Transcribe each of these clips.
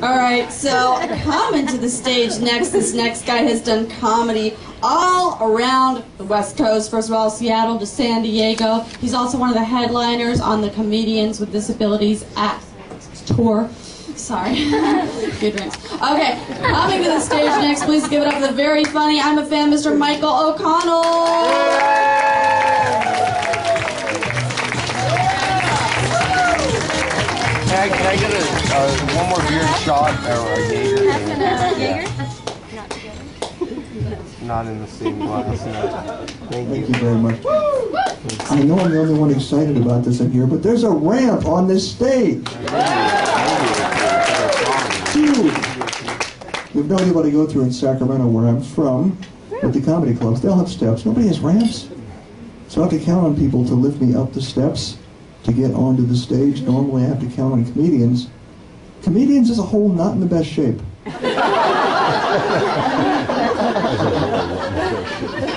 All right, so coming to the stage next, this next guy has done comedy all around the West Coast. First of all, Seattle to San Diego. He's also one of the headliners on the Comedians with Disabilities Act tour. Sorry. Good drinks. Okay, coming to the stage next, please give it up for the very funny, I'm a fan, Mr. Michael O'Connell. Can I get one more beer shot or a Jaeger? Jaeger? Not in the same glass. Thank you very much. I know I'm the only one excited about this in here, but there's a ramp on this stage. Huge. We have no idea what to go through in Sacramento, where I'm from, with the comedy clubs. They'll have steps. Nobody has ramps. So I have to count on people to lift me up the steps to get onto the stage. Normally I have to count on comedians. Comedians as a whole, not in the best shape.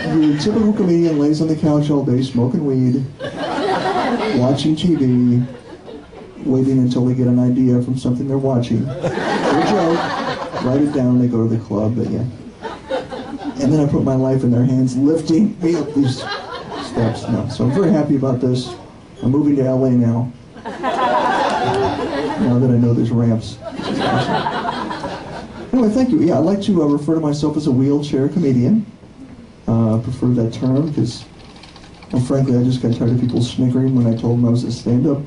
The typical comedian lays on the couch all day smoking weed, watching TV, waiting until they get an idea from something they're watching. Good joke. Write it down, they go to the club, but yeah. And then I put my life in their hands, lifting me up these steps. No, so I'm very happy about this. I'm moving to LA now. Now that I know there's ramps. Anyway, thank you. Yeah, I like to refer to myself as a wheelchair comedian. I prefer that term because, well, frankly, I just got tired of people snickering when I told them I was a stand-up.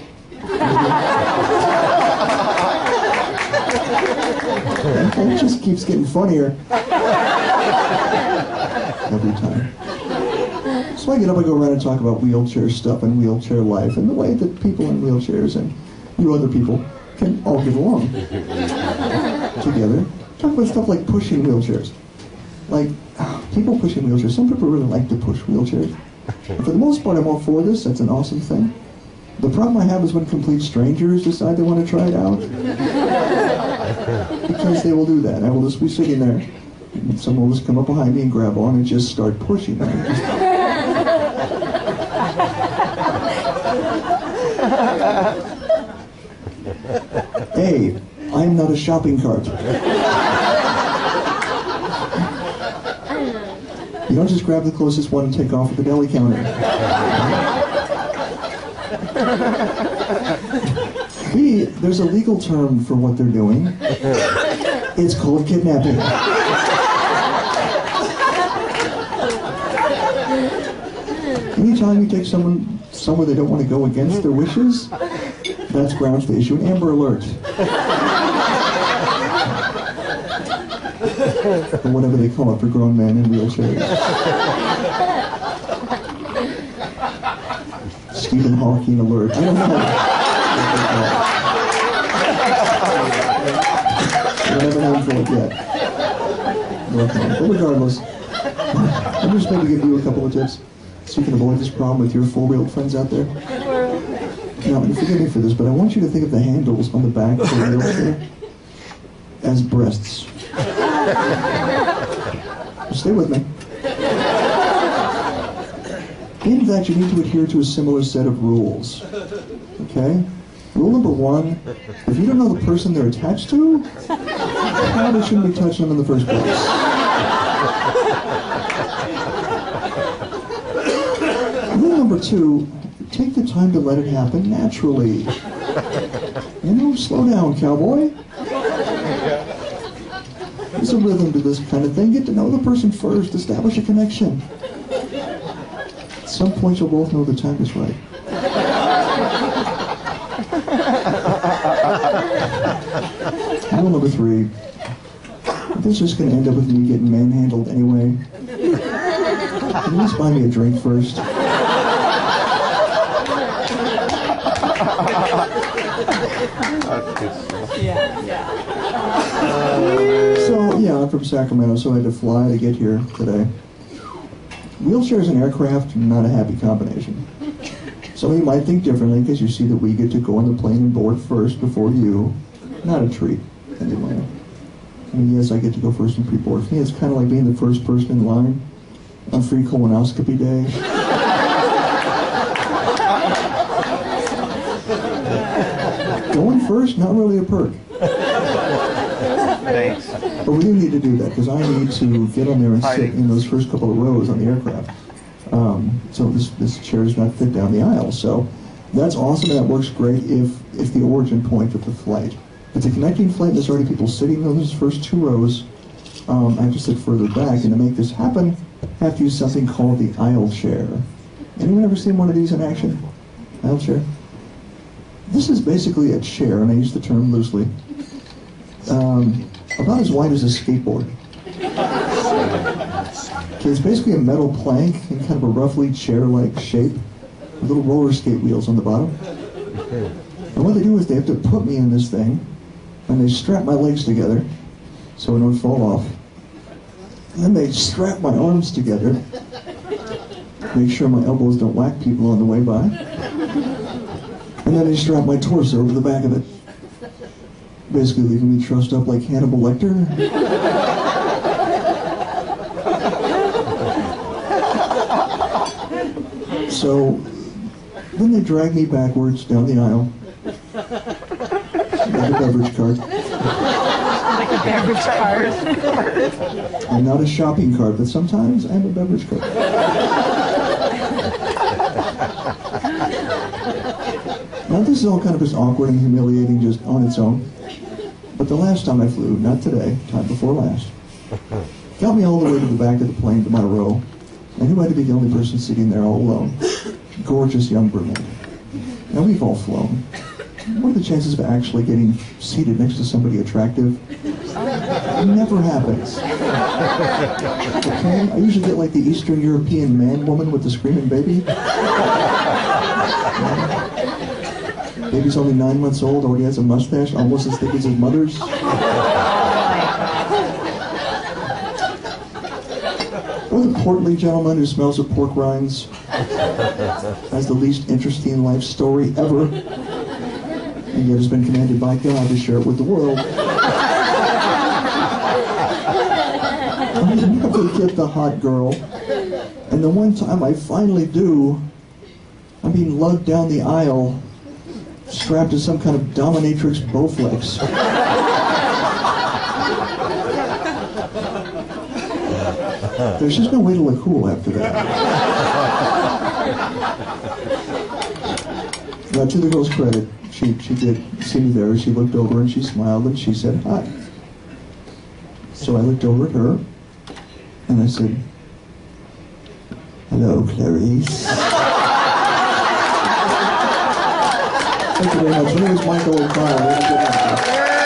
It just keeps getting funnier every time. So I get up, I go around and talk about wheelchair stuff and wheelchair life and the way that people in wheelchairs and you other people can all get along together. Talk about stuff like pushing wheelchairs. Like, people pushing wheelchairs. Some people really like to push wheelchairs. And for the most part, I'm all for this. That's an awesome thing. The problem I have is when complete strangers decide they want to try it out. Because they will do that. I will just be sitting there. And someone will just come up behind me and grab on and just start pushing me. Hey, I am not a shopping cart. You don't just grab the closest one and take off at the deli counter. B, there's a legal term for what they're doing. It's called kidnapping. Anytime you take someone somewhere they don't want to go against their wishes, that's grounds to issue an Amber Alert. Or whatever they call it for grown men in wheelchairs. Stephen Hawking Alert. I don't know. I don't have a name for it yet. But regardless, I'm just going to give you a couple of tips so you can avoid this problem with your four-wheeled friends out there. Now, and forgive me for this, but I want you to think of the handles on the back of the wheelchair as breasts. Stay with me. In that, you need to adhere to a similar set of rules. Okay? Rule number one, if you don't know the person they're attached to, probably shouldn't be touching them in the first place. Rule number two, take the time to let it happen naturally. You know, slow down, cowboy. There's a rhythm to this kind of thing. Get to know the person first. Establish a connection. At some point, you'll both know the time is right. Rule number three. This is just going to end up with me getting manhandled anyway. Can you at least buy me a drink first? So, yeah, I'm from Sacramento, so I had to fly to get here today. Wheelchairs and aircraft, not a happy combination. Some of you might think differently because you see that we get to go on the plane and board first before you. Not a treat, anyway. I mean, yes, I get to go first in pre-board. For me, it's kind of like being the first person in line on free colonoscopy day. Going first, not really a perk. Thanks. But we do need to do that because I need to get on there and sit in those first couple of rows on the aircraft. So this chair does not fit down the aisle. So that's awesome, and that works great if the origin point of the flight. If it's a connecting flight and there's already people sitting in those first 2 rows, I have to sit further back, and to make this happen, I have to use something called the aisle chair. Anyone ever seen one of these in action? Aisle chair? This is basically a chair, and I use the term loosely, about as wide as a skateboard. Okay, it's basically a metal plank in kind of a roughly chair-like shape, with little roller skate wheels on the bottom. And what they do is they have to put me in this thing, and they strap my legs together so I don't fall off. And then they strap my arms together, make sure my elbows don't whack people on the way by. And then they strap my torso over the back of it, basically leaving me trussed up like Hannibal Lecter. So then they drag me backwards down the aisle, like a beverage cart. Like a beverage cart. I'm not a shopping cart, but sometimes I'm a beverage cart. Now this is all kind of just awkward and humiliating just on its own. But the last time I flew, not today, time before last, got me all the way to the back of the plane to my row. And who had to be the only person sitting there all alone? Gorgeous young brunette. Now we've all flown. What are the chances of actually getting seated next to somebody attractive? It never happens. Okay? I usually get like the Eastern European man woman with the screaming baby. Baby's only 9 months old, already has a mustache, almost as thick as his mother's. Or the portly gentleman who smells of pork rinds, has the least interesting life story ever, and yet has been commanded by God to share it with the world. I never get the hot girl, and the one time I finally do, I'm being lugged down the aisle, strapped to some kind of dominatrix Bowflex. There's just no way to look cool after that. Now, to the girl's credit, she did see me there. She looked over and she smiled and she said hi. So I looked over at her and I said, "Hello, Clarice." Thank you very much. My name is Michael O'Connell.